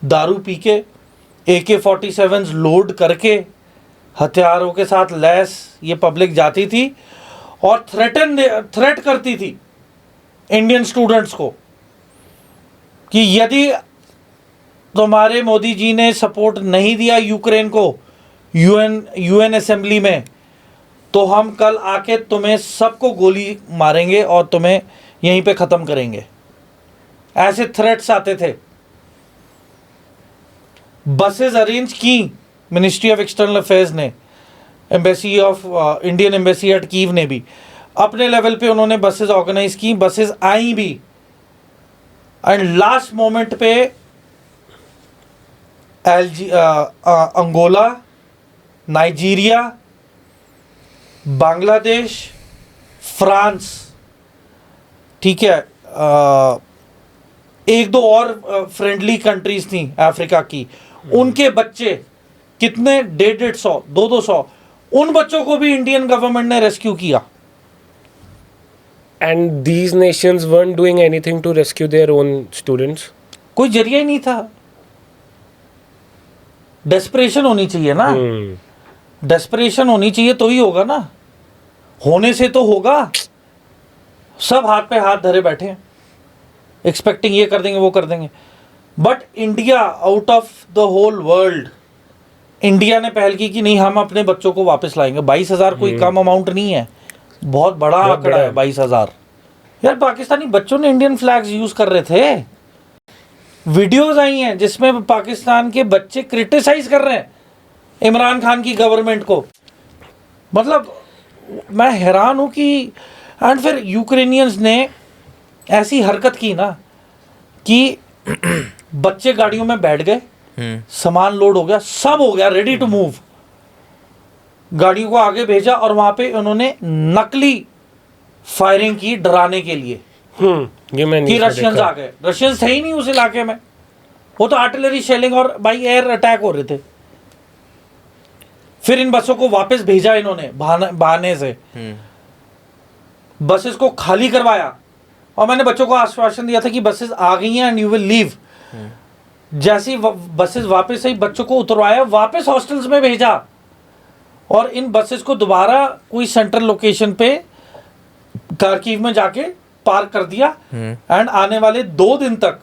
दारू पी के, AK-47 लोड करके, हथियारों के साथ लैस ये पब्लिक जाती थी और थ्रेट करती थी इंडियन स्टूडेंट्स को कि यदि तुम्हारे मोदी जी ने सपोर्ट नहीं दिया यूक्रेन को यूएन असेंबली में, तो हम कल आके तुम्हें सबको गोली मारेंगे और तुम्हें यहीं पे ख़त्म करेंगे। ऐसे थ्रेट्स आते थे। बसेस अरेंज की मिनिस्ट्री ऑफ एक्सटर्नल अफेयर्स ने, embassy of Indian embassy at Kyiv ने भी अपने लेवल पे उन्होंने बसेस ऑर्गेनाइज की, बसेस आई भी, एंड लास्ट मोमेंट पे अंगोला, नाइजीरिया, बांग्लादेश, फ्रांस, ठीक है, एक दो और फ्रेंडली कंट्रीज थी अफ्रीका की, उनके बच्चे कितने 150-150, 200 उन बच्चों को भी इंडियन गवर्नमेंट ने रेस्क्यू किया। And these nations weren't doing anything to rescue their own students. कोई जरिया ही नहीं था। डेस्परेशन होनी चाहिए ना, डेस्परेशन होनी चाहिए तो ही होगा ना, होने से तो होगा। सब हाथ पे हाथ धरे बैठे हैं, एक्सपेक्टिंग ये कर देंगे वो कर देंगे। But India out of the whole world, India ने पहल की कि नहीं हम अपने बच्चों को वापस लाएंगे। 22,000 कोई कम अमाउंट नहीं है, बहुत बड़ा आंकड़ा है 22,000। यार पाकिस्तानी बच्चों ने इंडियन फ्लैग्स यूज कर रहे थे, वीडियोस आई हैं जिसमें पाकिस्तान के बच्चे क्रिटिसाइज कर रहे हैं इमरान खान की गवर्नमेंट को। मतलब मैं हैरान हूं कि एंड फिर यूक्रेनियंस ने ऐसी हरकत की ना कि बच्चे गाड़ियों में बैठ गए, सामान लोड हो गया, सब हो गया, रेडी टू मूव, गाड़ियों को आगे भेजा और वहां पे उन्होंने नकली फायरिंग की डराने के लिए ये मैं कि नहीं रशियंस आ गए। रशियंस थे ही नहीं उस इलाके में, वो तो आर्टिलरी शेलिंग और बाई एयर अटैक हो रहे थे। फिर इन बसों को वापस भेजा इन्होंने बहाने से, बसेस को खाली करवाया और मैंने बच्चों को आश्वासन दिया था कि बसेस आ गई हैं एंड यू विल लीव। जैसे ही बसेस वापस आई, बच्चों को उतरवाया, वापस हॉस्टल्स में भेजा और इन बसेस को दोबारा कोई सेंट्रल लोकेशन पे खार्किव में जाके पार्क कर दिया। एंड आने वाले 2 दिन तक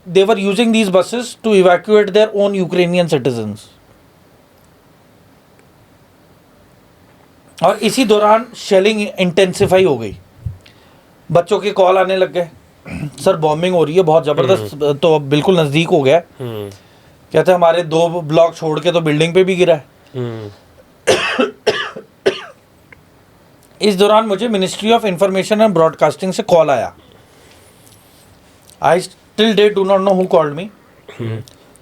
they were using these buses to evacuate their own Ukrainian citizens. और इसी दौरान शेलिंग इंटेंसिफाई हो गई, बच्चों के कॉल आने लग गए, सर बॉम्बिंग हो रही है बहुत ज़बरदस्त, तो अब बिल्कुल नज़दीक हो गया। कहते हमारे 2 ब्लॉक छोड़ के तो बिल्डिंग पे भी गिरा है। इस दौरान मुझे ministry of information and broadcasting से कॉल आया। I still date do not know who called me,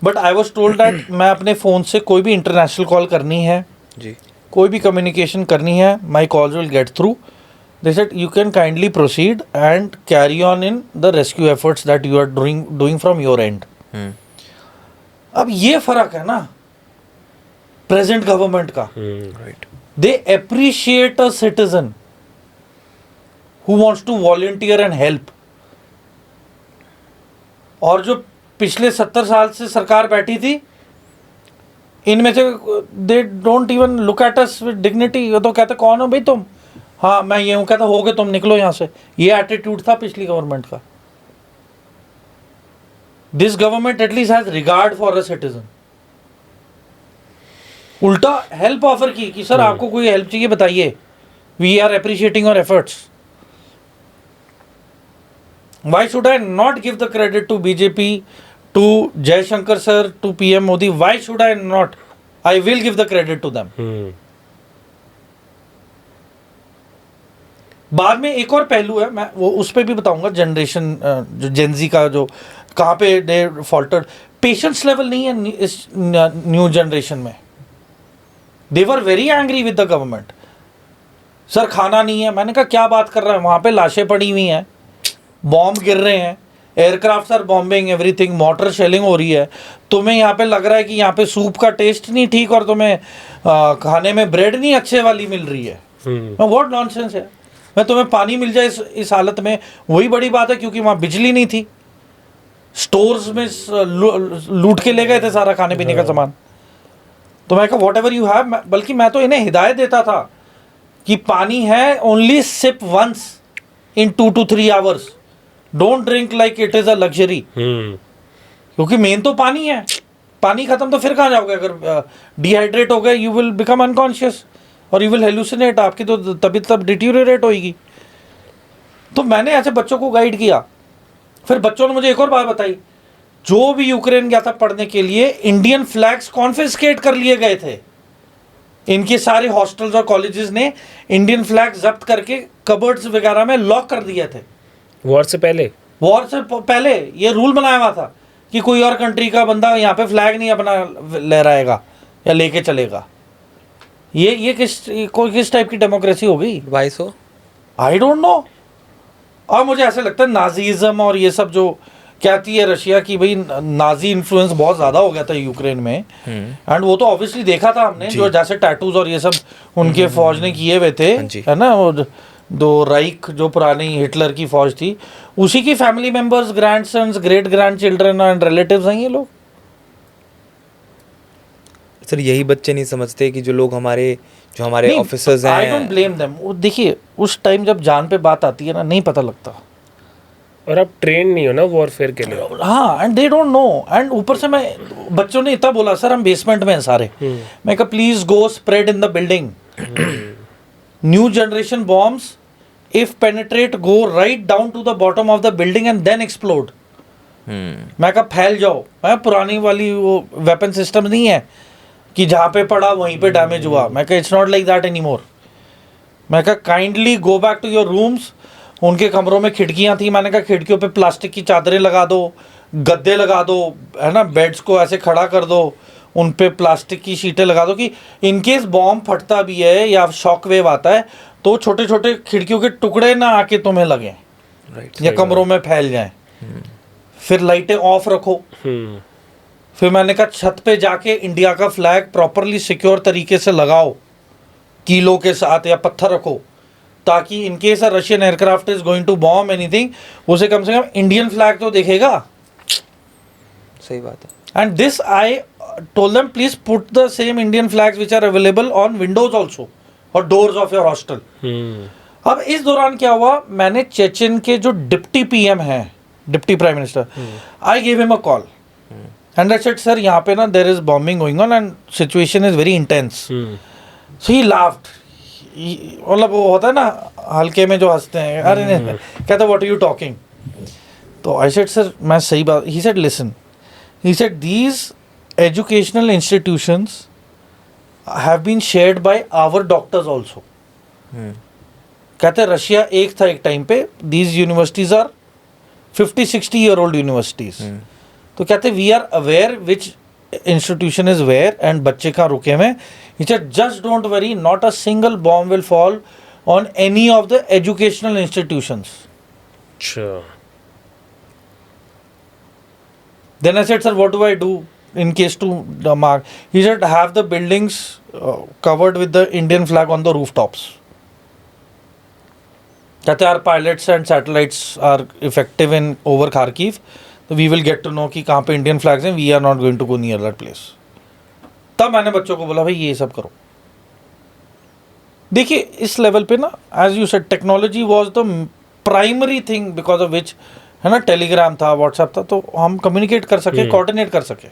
but I was told that मैं अपने फ़ोन से कोई भी इंटरनेशनल कॉल करनी है जी, कोई भी कम्युनिकेशन करनी है, my calls will get through. They said you can kindly proceed and carry on in the rescue efforts that you are doing from your end. अब ये फर्क है ना प्रेजेंट गवर्नमेंट का। right. They appreciate a citizen who wants to volunteer and help. और जो पिछले 70 साल से सरकार बैठी थी, इनमें से they don't even look at us with dignity। वो तो कहते कौन हो भाई तुम, हाँ मैं ये हूँ, कहता हो गए तुम निकलो यहाँ से। ये एटीट्यूड था पिछली गवर्नमेंट का। This government at least has regard for a citizen. उल्टा हेल्प ऑफर की कि सर आपको कोई हेल्प चाहिए बताइए, we are appreciating your efforts. Why should I not give the credit to BJP, to Jaishankar sir, to PM Modi? Why should I not? I will give the credit to them. बाद में एक और पहलू है, मैं वो उस पर भी बताऊंगा, जनरेशन जो जेनजी का जो कहाँ पे दे फॉल्टर्ड। पेशेंस लेवल नहीं है इस न्यू जनरेशन में। They were very angry with the government. Sir खाना नहीं है, मैंने कहा क्या बात कर रहा है, वहाँ पे लाशें पड़ी हुई हैं, बॉम्ब गिर रहे हैं, aircraft are bombing, everything, mortar shelling हो रही है, तुम्हें यहाँ पे लग रहा है कि यहाँ पे सूप का टेस्ट नहीं ठीक और तुम्हें खाने में ब्रेड नहीं अच्छे वाली मिल रही है। व्हाट नॉनसेंस है। मैं तुम्हें पानी मिल जाए इस हालत में वही बड़ी बात है, क्योंकि वहाँ बिजली नहीं थी, स्टोर्स में लूट के ले गए थे सारा खाने पीने का सामान। तो मैं कहा वॉट एवर यू हैव, बल्कि मैं तो इन्हें हिदायत देता था कि पानी है, only sip once in 2 to 3 hours, don't drink like it is a luxury, क्योंकि मेन तो पानी है। पानी खत्म तो फिर कहाँ जाओगे, अगर डिहाइड्रेट हो गए यू विल बिकम अनकॉन्शियस और यू विल हेलुसिनेट, आपकी तो तबीयत तब डिटीरियोरेट होगी। तो मैंने ऐसे बच्चों को गाइड किया। फिर बच्चों ने मुझे एक और बात बताई, जो भी यूक्रेन गया था पढ़ने के लिए, इंडियन फ्लैग्स कॉन्फिस्केट कर लिए गए थे। इनके सारे हॉस्टल्स और कॉलेजेस ने इंडियन फ्लैग जब्त करके कबर्ड्स वगैरह में लॉक कर दिए थे। वॉर से पहले ये रूल बनाया हुआ था कि कोई और कंट्री का बंदा यहाँ पे फ्लैग नहीं अपना लहराएगा या लेके चलेगा। ये किस टाइप की डेमोक्रेसी हो गई? Why so? I don't know. और मुझे ऐसे लगता है नाजीज़म और ये सब जो कहती है रशिया की भाई नाजी इन्फ्लुएंस बहुत ज़्यादा हो गया था यूक्रेन में, एंड वो तो ऑब्वियसली देखा था हमने, जो जैसे टैटूज और ये सब उनके फौज ने किए हुए थे, है ना, वो दो राइक जो पुरानी हिटलर की फौज थी, उसी की family members, grandsons, great grandchildren and relatives हैं ये लोग। सर यही बच्चे नहीं समझते कि जो हमारे ऑफिसर्स हैं, आई डोंट ब्लेम देम। देखिए उस टाइम जब जान पे बात आती है ना, नहीं पता लगता, और आप ट्रेन नहीं हो ना वॉरफेयर के लिए। हाँ, and they don't know. And ऊपर से मैं बच्चों ने इतना बोला, सर हम बेसमेंट में हैं सारे। मैं कहा please go spread in the building, new generation bombs if penetrate go right down to the bottom of the building and then explode. मैं कहा फैल जाओ। मैं पुरानी वाली वो वेपन सिस्टम नहीं है कि जहाँ पे पड़ा वहीं पे डैमेज हुआ। मैं कहा it's not like that any more. मैं कहा kindly go back to your rooms. उनके कमरों में खिड़कियाँ थी, मैंने कहा खिड़कियों पे प्लास्टिक की चादरें लगा दो, गद्दे लगा दो, है ना, बेड्स को ऐसे खड़ा कर दो, उन पे प्लास्टिक की शीटें लगा दो कि इनकेस बॉम्ब फटता भी है या शॉक वेव आता है तो छोटे छोटे खिड़कियों के टुकड़े ना आके तुम्हें लगें, या कमरों में फैल जाएं। फिर लाइटें ऑफ रखो। फिर मैंने कहा छत पे जाके इंडिया का फ्लैग प्रॉपरली सिक्योर तरीके से लगाओ, कीलों के साथ, या पत्थर रखो, ताकि in case Russian aircraft is going to bomb anything, उसे कम से कम इंडियन फ्लैग तो देखेगा। सही बात है। And this I told them please put the same Indian flags which are available on windows also और डोर्स ऑफ योर हॉस्टल। अब इस दौरान क्या हुआ, मैंने चेचन के जो डिप्टी पीएम हैं, deputy prime minister, I give him a call and I said sir यहाँ पे ना there is bombing going on and situation is very intense. So he laughed, मतलब वो होता है ना हल्के में जो हंसते हैं, अरे नहीं, कहता व्हाट आर यू टॉकिंग। तो आई सेड सर मैं सही बात, he said listen, he said these educational institutions have been shared by our doctors also. कहते रशिया एक था एक टाइम पे, these universities are 50-60 year old universities. तो कहते we are aware which institution is where and बच्चे कहाँ रुके हुए। He said, just don't worry, not a single bomb will fall on any of the educational institutions. Sure. Then I said, sir, what do I do in case to the mark? He said, have the buildings covered with the Indian flag on the rooftops. That our pilots and satellites are effective in over Kharkiv. So we will get to know कि कहाँ पे Indian flags हैं. We are not going to go near that place. तब मैंने बच्चों को बोला भाई ये सब करो। देखिए इस लेवल पे ना, as you said, technology was the primary thing because of which, है ना, टेलीग्राम था, व्हाट्सएप था, तो हम कम्युनिकेट कर सके, कोऑर्डिनेट कर सके।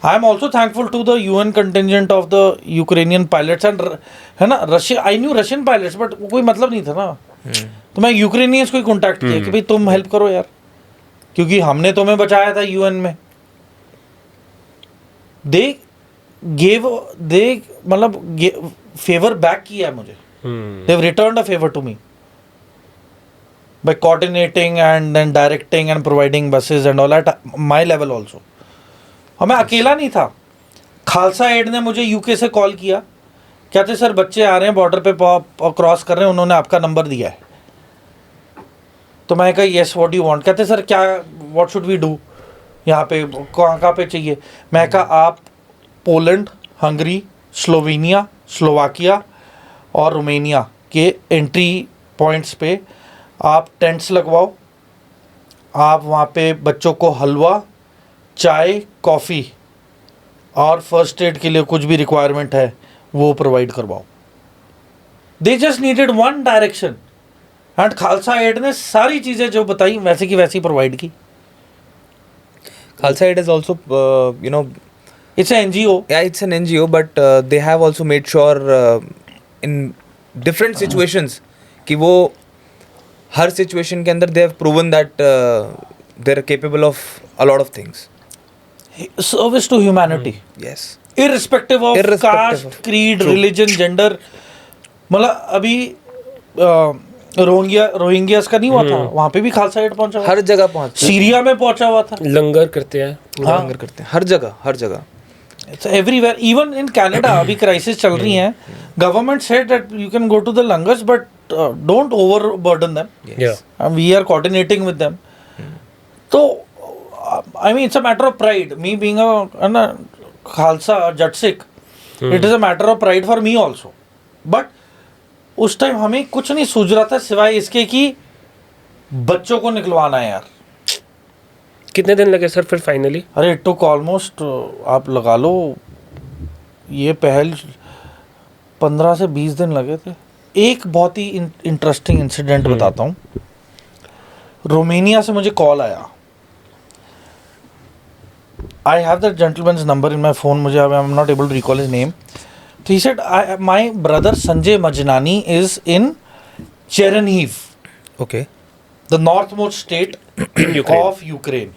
I am also thankful to the UN contingent of the Ukrainian pilots and, है ना, Russia, I knew Russian pilots but कोई मतलब नहीं था ना। तो मैं यूक्रेनियंस को ही कॉन्टैक्ट किया कि भाई तुम हेल्प करो यार, क्योंकि हमने तुम्हें बचाया था यूएन में। दे मतलब फेवर बैक किया है मुझे, they have returned a favour to me by coordinating and then directing and providing buses and all at my level also. और मैं अकेला नहीं था, खालसा एड ने मुझे यूके से कॉल किया, कहते सर बच्चे आ रहे हैं बॉर्डर पे क्रॉस कर रहे हैं, उन्होंने आपका नंबर दिया है। तो मैं कहा yes what do you want. कहते सर क्या, व्हाट शुड वी डू, यहाँ पे कहाँ पे चाहिए। मैं कहा आप पोलैंड, हंगरी, स्लोवेनिया, स्लोवाकिया और रोमेनिया के एंट्री पॉइंट्स पे आप टेंट्स लगवाओ, आप वहाँ पे बच्चों को हलवा, चाय, कॉफ़ी और फर्स्ट एड के लिए कुछ भी रिक्वायरमेंट है वो प्रोवाइड करवाओ. They just needed one direction and Khalsa Aid ने सारी चीज़ें जो बताई वैसे की वैसी प्रोवाइड की. Khalsa Aid is also, you know, it's NGO. yeah, it's an NGO, but they have also made sure in different situations कि वो हर situation के अंदर they have proven that they're capable of a lot of things. Service to humanity Yes. irrespective of Irrespective caste, of- creed, True. religion, gender. मतलब अभी Rohingyas का नहीं हुआ था, वहाँ पे भी खालसा एड पहुंचा हुआ हर जगह पहुंचते हैं, सीरिया में पहुंचा हुआ था. लंगर करते हैं. हाँ. लंगर करते हैं, हर जगह हर जगह. It's everywhere. Even in Canada अभी क्राइसिस चल रही है. Government said that you can go to the langars but don't overburden them. Yeah. And we are coordinating with them. तो I mean it's a matter of pride. Me being a Khalsa Jat Sikh, it is a matter of pride for me also. But उस time हमें कुछ नहीं सूझ रहा था सिवाय इसके कि बच्चों को निकलवाना है यार. कितने दिन लगे सर फिर फाइनली? अरे इट टुक ऑलमोस्ट आप लगा लो ये पहल 15 से 20 दिन लगे थे. एक बहुत ही इंटरेस्टिंग इंसिडेंट बताता हूँ. रोमेनिया से मुझे कॉल आया. I have that gentleman's number in my phone. मुझे I am not able to recall his name. तो he said my brother Sanjay Majnani is in Chernihiv, Okay. The north most state of Ukraine,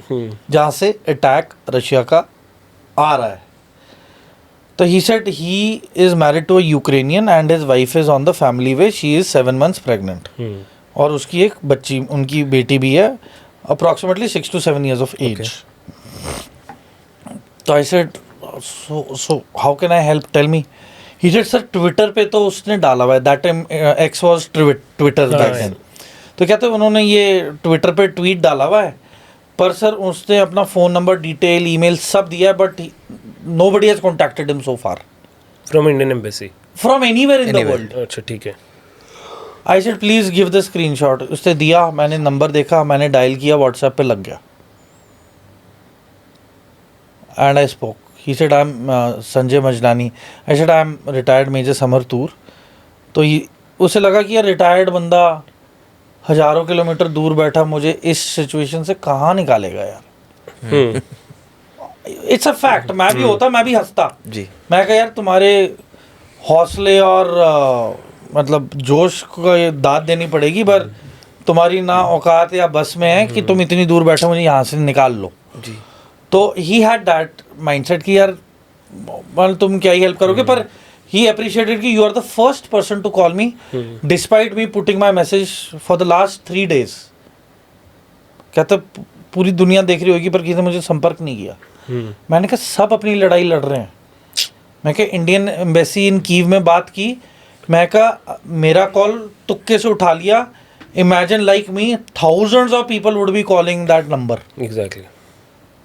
जहाँ से attack Russia का आ रहा है. तो he said he is married to a Ukrainian and his wife is on the family way. She is 7 months pregnant और उसकी एक बच्ची, उनकी बेटी भी है, approximately 6 to 7 years of age. तो I said so how can I help, tell me. He said sir Twitter पे तो उसने डाला हुआ है. That time X was Twitter back then. तो कहते हैं उन्होंने ये ट्विटर पे ट्वीट डाला हुआ है, पर सर उसने अपना फ़ोन नंबर, डिटेल, ईमेल सब दिया है, but nobody has contacted him so far from Indian embassy. From anywhere in the Anywhere. World. अच्छा ठीक है. I said please give the screenshot. उसने दिया, मैंने नंबर देखा, मैंने डायल किया, व्हाट्सएप पे लग गया. And I spoke. He said I am Sanjay Majlani. I said I am retired major Samar Toor. तो उसे लगा कि यार रिटायर्ड बंदा हज़ारों किलोमीटर दूर बैठा मुझे इस सिचुएशन से कहाँ निकालेगा यार. It's a fact. मैं भी होता, मैं भी हंसता. जी. मैं कहा यार तुम्हारे हौसले और मतलब जोश को ये दाद देनी पड़ेगी, पर तुम्हारी ना औकात या बस में है कि तुम इतनी दूर बैठे मुझे यहाँ से निकाल लो. जी. तो ही हैड दैट माइंडसेट कि यार मतलब तुम क्या ही हेल्प करोगे. पर he appreciated कि you are the first person to call me despite me putting my message for the last 3 days. कहते पूरी दुनिया देख रही होगी पर किसी ने मुझे संपर्क नहीं किया. मैंने कहा सब अपनी लड़ाई लड़ रहे हैं. मैं कहा इंडियन एम्बेसी इन कीव में बात की. मैं कहा मेरा कॉल तुक्के से उठा लिया. Imagine like me thousands of people would be calling that number. Exactly.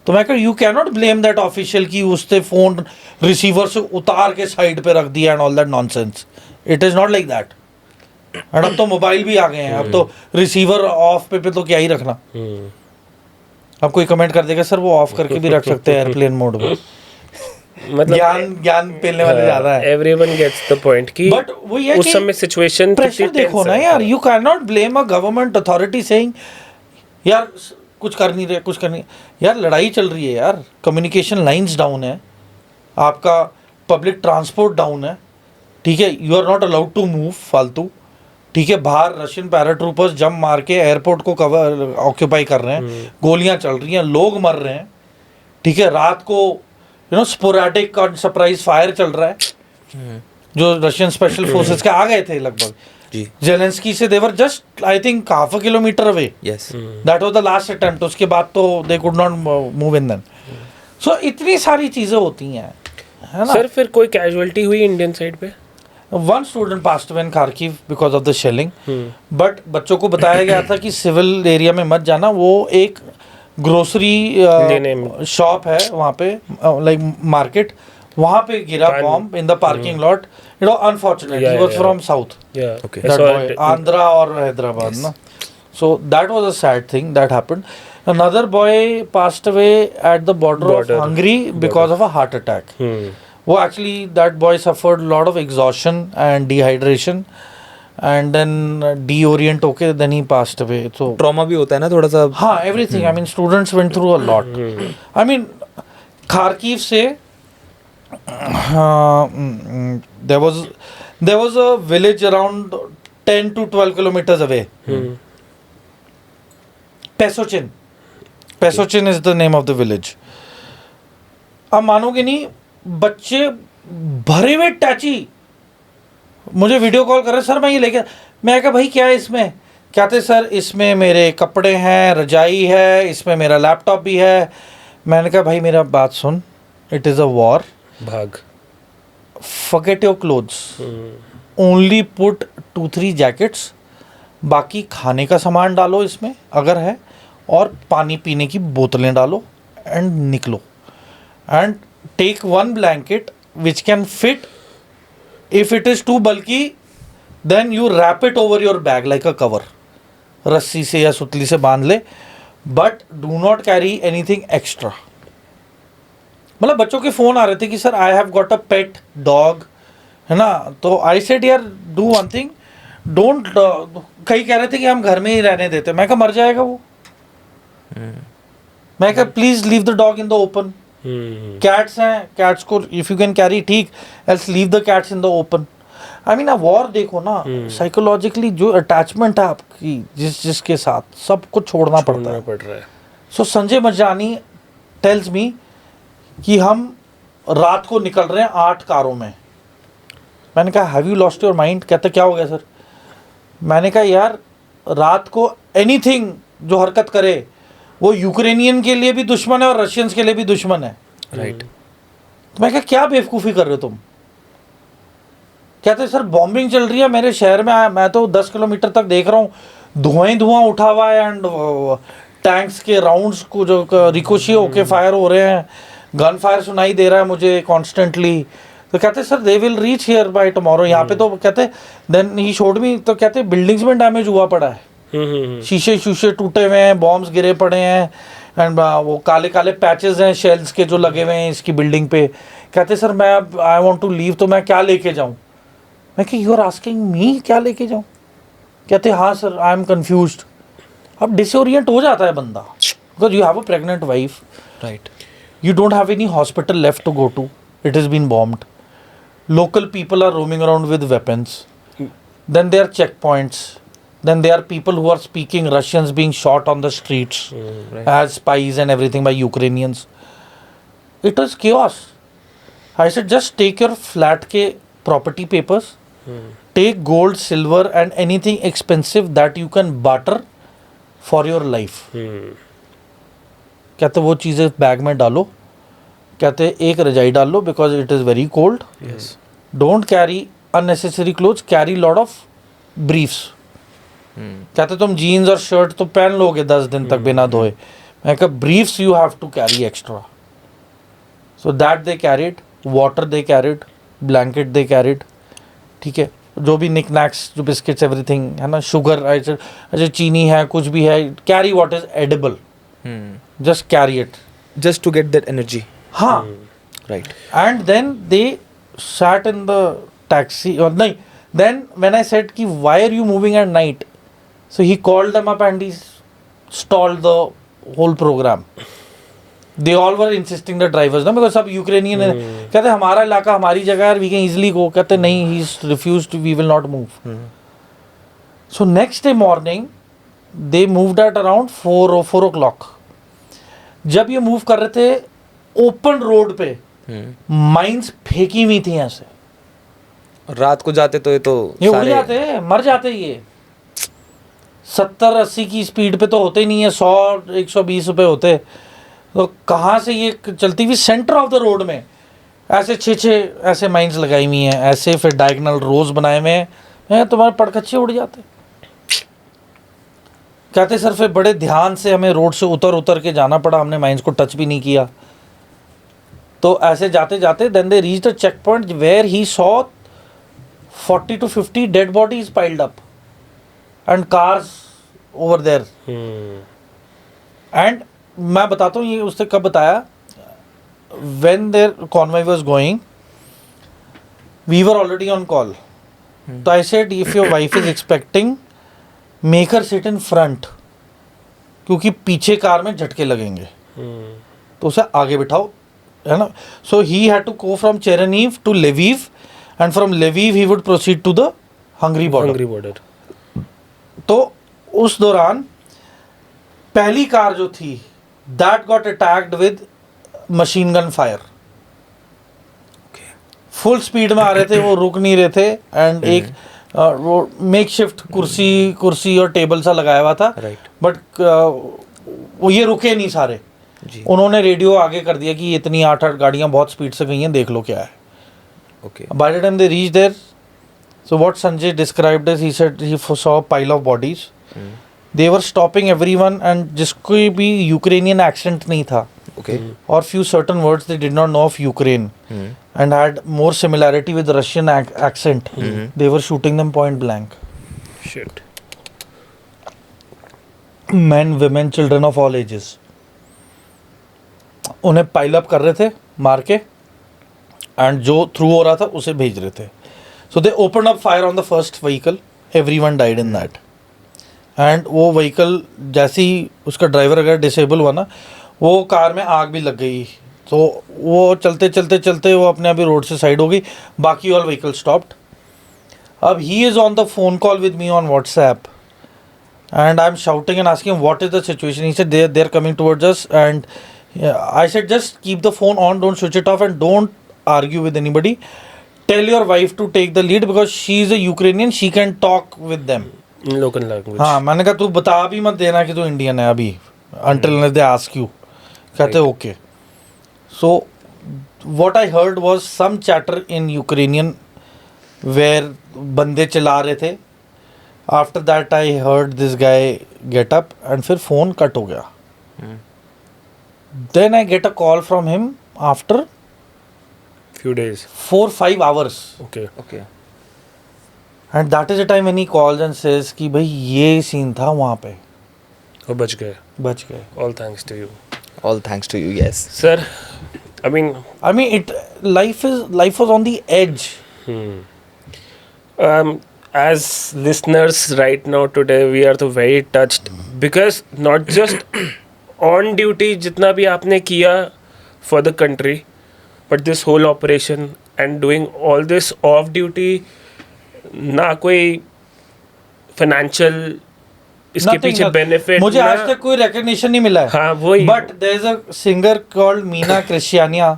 तो मैं कह you can not blame that official की उसने फोन रिसीवर से उतार के साइड पे रख दिया and all that nonsense. It is not like that. And अब तो मोबाइल भी आ गए हैं, अब तो रिसीवर ऑफ पे तो क्या ही रखना. अब कोई कमेंट कर देगा सर वो ऑफ करके भी रख सकते हैं एयरप्लेन मोड में. मतलब ज्ञान पेलने वाले ज्यादा है. एवरीवन गेट्स द पॉइंट कि बट वो ये उस समय सिचुएशन प्रेशर देखो ना यार. You can not blame a government authority saying यार कुछ कर नहीं रहे, कुछ कर नहीं. यार लड़ाई चल रही है यार. कम्युनिकेशन लाइंस डाउन है, आपका पब्लिक ट्रांसपोर्ट डाउन है. ठीक है, you are not allowed to move फालतू. ठीक है, बाहर रशियन पैराट्रूपर्स जंप मार के एयरपोर्ट को कवर ऑक्यूपाई कर रहे हैं. गोलियां चल रही हैं, लोग मर रहे हैं. ठीक है, रात को यू नो स्पोरेडिक और सरप्राइज फायर चल रहा है. जो रशियन स्पेशल फोर्सेस के आ गए थे लगभग जी. जेलेंस्की से, they were just I think half a kilometre away. Yes. That was the last attempt. उसके बाद तो they could not move in then. सो इतनी सारी चीजें होती हैं, है ना. सर फिर कोई कैजुअलिटी हुई इंडियन साइड पे? One student passed away in Kharkiv because of the shelling. But बच्चों को बताया गया था कि सिविल एरिया में मत जाना. वो एक ग्रोसरी शॉप है वहाँ पे, लाइक मार्केट, वहां पे गिरा Pan- bomb in the parking lot. You know unfortunate Yeah, he was yeah. From south. Yeah. Okay. That I saw boy, it. Andhra or Hyderabad, no? So that was a sad thing that happened. Another boy passed away at the border of Border. Hungary because of a heart attack. Well, actually, that boy suffered a lot of exhaustion and dehydration, and then deorient. Okay, then he passed away. So, trauma भी होता है ना थोड़ा सा. हाँ, everything. I mean, students went through a lot. I mean, Kharkiv से there was a village around 10 to 12 kilometers away. Pesochin. Pesochin is the name of the village. अब मानोगे नहीं, बच्चे भरे हुए टैची मुझे वीडियो कॉल कर रहे, सर मैं ये लेके, मैं कहा भाई क्या है इसमें, कहते सर इसमें मेरे कपड़े हैं, रजाई है, इसमें मेरा लैपटॉप भी है. मैंने कहा भाई मेरा बात सुन, इट इज़ अ वॉर, भाग. Forget your clothes, only put 2-3 jackets, बाकी खाने का सामान डालो इसमें अगर है, और पानी पीने की बोतलें डालो एंड निकलो. And take 1 blanket which can fit. If it is too bulky then you wrap it over your bag like a cover, रस्सी से या सुतली से बांध ले, but do not carry anything extra. मतलब बच्चों के फ़ोन आ रहे थे कि sir I have got a pet dog, है ना. तो आई सेड यार डू वन थिंग, डोंट. कई कह रहे थे कि हम घर में ही रहने देते, मैं कहा मर जाएगा वो. मैं कहा please leave the dog in the open. Cats हैं, कैट्स को इफ यू कैन कैरी ठीक, else leave the cats in the open. I mean war देखो ना, साइकोलॉजिकली जो अटैचमेंट है आपकी जिसके साथ, सब कुछ छोड़ना पड़ता है. पड़ रहा है. सो संजय मजानी टेल्स मी कि हम रात को निकल रहे हैं 8 कारों में. मैंने कहा have you lost your mind. कहते क्या हो गया सर. मैंने कहा यार रात को एनीथिंग जो हरकत करे वो यूक्रेनियन के लिए भी दुश्मन है और रशियंस के लिए भी दुश्मन है. राइट. तो मैं कहा क्या बेवकूफ़ी कर रहे हो तुम. कहते सर बॉम्बिंग चल रही है मेरे शहर में, मैं तो 10 किलोमीटर तक देख रहा हूँ धुआं ही धुआं उठा हुआ है, एंड टैंक्स के राउंड्स को जो रिकोशी होके फायर हो रहे हैं, गन फायर सुनाई दे रहा है मुझे कॉन्स्टेंटली. तो कहते sir they will reach here by tomorrow. यहाँ पे तो कहते देन ही शोड मी, तो कहते बिल्डिंग्स में डैमेज हुआ पड़ा है, शीशे टूटे हुए हैं, बॉम्ब्स गिरे पड़े हैं, एंड वो काले काले पैचेस हैं शेल्स के जो लगे हुए हैं इसकी बिल्डिंग पे. कहते सर मैं आई वांट टू लीव, तो मैं क्या लेके जाऊँ. मैं कि यू आर आस्किंग मी क्या लेके जाऊँ. कहते हाँ सर आई एम कन्फ्यूज्ड. अब डिसोरिएंट हो जाता है बंदा, because you have a pregnant wife, right. you don't have any hospital left to go to, it has been bombed, local people are roaming around with weapons, then there are checkpoints, then there are people who are speaking Russians being shot on the streets Right. as spies and everything by Ukrainians. It was chaos. I said just take your flat ke property papers, take gold, silver and anything expensive that you can barter for your life. कहते वो चीज़ें bag में डालो, कहते एक रजाई डाल लो because it is very cold. Don't carry unnecessary clothes, carry lot of briefs. कहते तुम जीन्स और शर्ट तो पहन लोगे 10 दिन तक बिना धोए. मैं कहा briefs you have to carry extra. So that they carried, water they carried, blanket they carried. ठीक है, जो भी निकनैक्स, जो बिस्किट्स एवरीथिंग है ना, शुगर अच्छा चीनी है, कुछ भी है, carry what is edible, just carry it. Just to get that energy. हाँ. Right. And then they sat in the taxi, or no, then when I said ki why are you moving at night, so he called them up and he stalled the whole program. They all were insisting, the drivers, no, because सब Ukrainian है. कहते हमारा इलाका हमारी जगह है, we can easily go. कहते नहीं, he's refused, we will not move. So next day morning they moved at around 4 o'clock. जब ये मूव कर रहे थे ओपन रोड पे, माइंस फेंकी हुई थी यहाँ से. रात को जाते तो ये उड़ जाते, मर जाते. ये 70-80 की स्पीड पे तो होते ही नहीं है, 100-120 पे होते. तो कहाँ से ये चलती हुई सेंटर ऑफ द रोड में ऐसे 6 ऐसे माइंस लगाई हुई हैं, ऐसे फिर डायगोनल रोज बनाए हुए हैं, तुम्हारे पड़कच्चे उड़ जाते. कहते सर फिर बड़े ध्यान से हमें रोड से उतर के जाना पड़ा, हमने माइंस को टच भी नहीं किया. तो ऐसे जाते जाते then they reached a checkpoint where he saw 40 to 50 dead bodies piled up and cars over there. And मैं बताता हूँ ये उसने कब बताया, when their convoy was going we were already on call. So I said if your wife is expecting make her sit in front, क्योंकि पीछे car में झटके लगेंगे, तो उसे आगे बिठाओ, है ना. So he had to go from Chernihiv to Lviv and from Lviv he would proceed to the Hungary border. तो उस दौरान पहली कार जो थी that got attacked with machine gun fire. Full speed में आ रहे थे, वो रुक नहीं रहे थे. एंड एक वो मेक शिफ्ट कुर्सी और टेबल सा लगाया हुआ था, बट वो ये रुके नहीं सारे. उन्होंने रेडियो आगे कर दिया कि इतनी 8 गाड़ियां बहुत स्पीड से गई हैं, देख लो क्या है. By the time they reached there, so what Sanjay described as, he said he saw a pile of bodies. They were stopping everyone and जिसको भी Ukrainian accent नहीं था, or few certain words they did not know of Ukraine, and had more similarity with Russian accent. They were shooting them point blank. Shit. Men, women, children of all ages. उन्हें pile up कर रहे थे मार के, and जो through हो रहा था उसे भेज रहे थे. So they open up fire on the first vehicle, everyone died in that. And वो व्हीकल जैसे ही उसका ड्राइवर अगर डिसेबल हुआ ना, वो कार में आग भी लग गई. तो वो चलते चलते चलते वो अपने आप ही रोड से साइड हो गई. बाकी ऑल व्हीकल स्टॉप्ड. अब he is on the phone call with me on WhatsApp, and I'm shouting and asking what is the situation. He said they're coming towards us, and I said just keep the phone on, don't switch it off, and don't argue with anybody. Tell your wife to take the lead because she is a Ukrainian, she can talk with them in local language. हाँ, मैंने कहा तू बता भी मत देना कि तू इंडियन है अभी, until unless they ask you. कहते okay. So what I heard was some chatter in Ukrainian where बंदे चिल्ला रहे थे. After that I heard this guy get up and फिर phone cut हो गया. Then I get a call from him after few days, 4-5 hours. Okay. And that is the time when he calls and says कि भाई ये scene था वहाँ पे. और बच गए. All thanks to you. All thanks to you, yes. Sir, I mean life was on the edge. As listeners right now today, we are so very touched because not just on duty जितना भी आपने किया for the country, but this whole operation and doing all this off duty, ना कोई financial इसके पीछे benefit, मुझे आज तक कोई recognition नहीं मिला है. हाँ वही. But there is a singer called Meena Christiana.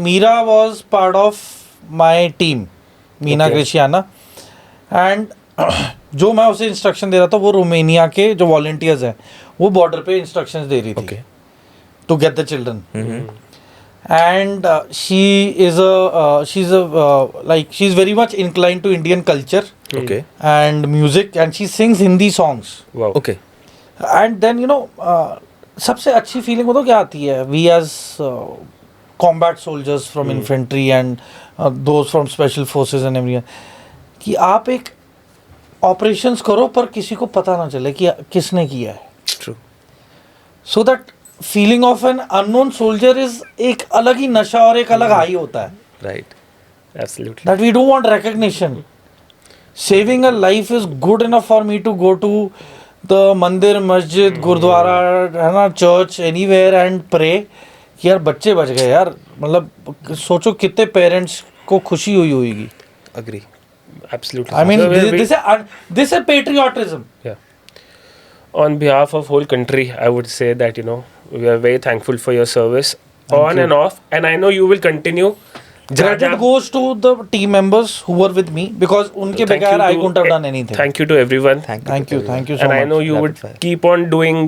Meera was part of my team, Meena Christiana, and जो मैं उसे इंस्ट्रक्शन दे रहा था वो रोमानिया के जो वॉलंटियर्स हैं वो बॉर्डर पे इंस्ट्रक्शंस दे रही थी to get the children. And she is very much inclined to Indian culture and music, and she sings Hindi songs. And then you know सबसे अच्छी फीलिंग तो क्या आती है, we as combat soldiers from infantry and those from special forces and everyone, कि आप एक operations करो पर किसी को पता ना चले कि किसने किया है. True. So that feeling of an unknown soldier is एक अलग ही नशा और एक अलग हाई होता है. Right. Absolutely. That we don't want recognition. Saving a life is good enough for me to go to the मंदिर, मस्जिद, गुरुद्वारा, है ना, चर्च, anywhere and pray कि यार बच्चे बच गए यार. मतलब सोचो कितने पेरेंट्स को खुशी हुई होगी. Agree. Absolutely. I mean, So this is patriotism. Yeah. On behalf of whole country, I would say that, you know, we are very thankful for your service on and off, and I know you will continue. Credit goes to the team members who were with me because उनके बगैर I couldn't have done anything. Thank you to everyone. Thank you so much. And I know you would keep on doing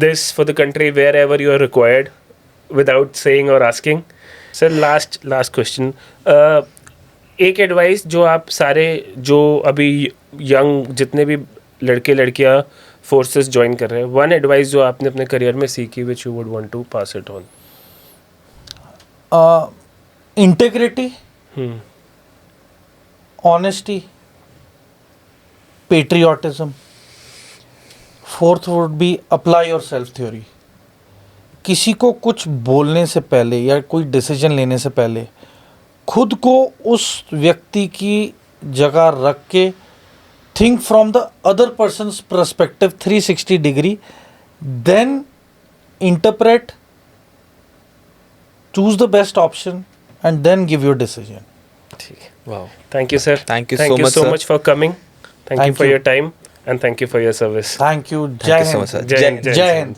this for the country wherever you are required without saying or asking. Sir, last question. एक advice जो आप सारे जो अभी young जितने भी लड़के लड़कियां फोर्सेस ज्वाइन कर रहे हैं, वन एडवाइस जो आपने अपने करियर में सीखी which you would want to pass it on? Integrity, honesty, patriotism. Fourth would be apply your self theory. किसी को कुछ बोलने से पहले या कोई डिसीजन लेने से पहले खुद को उस व्यक्ति की जगह रख के think from the other person's perspective 360 degree, then interpret, choose the best option and then give your decision. ठीक है. Wow. Thank you, sir. Thank you so much, sir. much for coming. Thank you Thank for you. your time and thank you for your service. Thank you. Thank you so much, sir. Jai Hind. जय हिंद.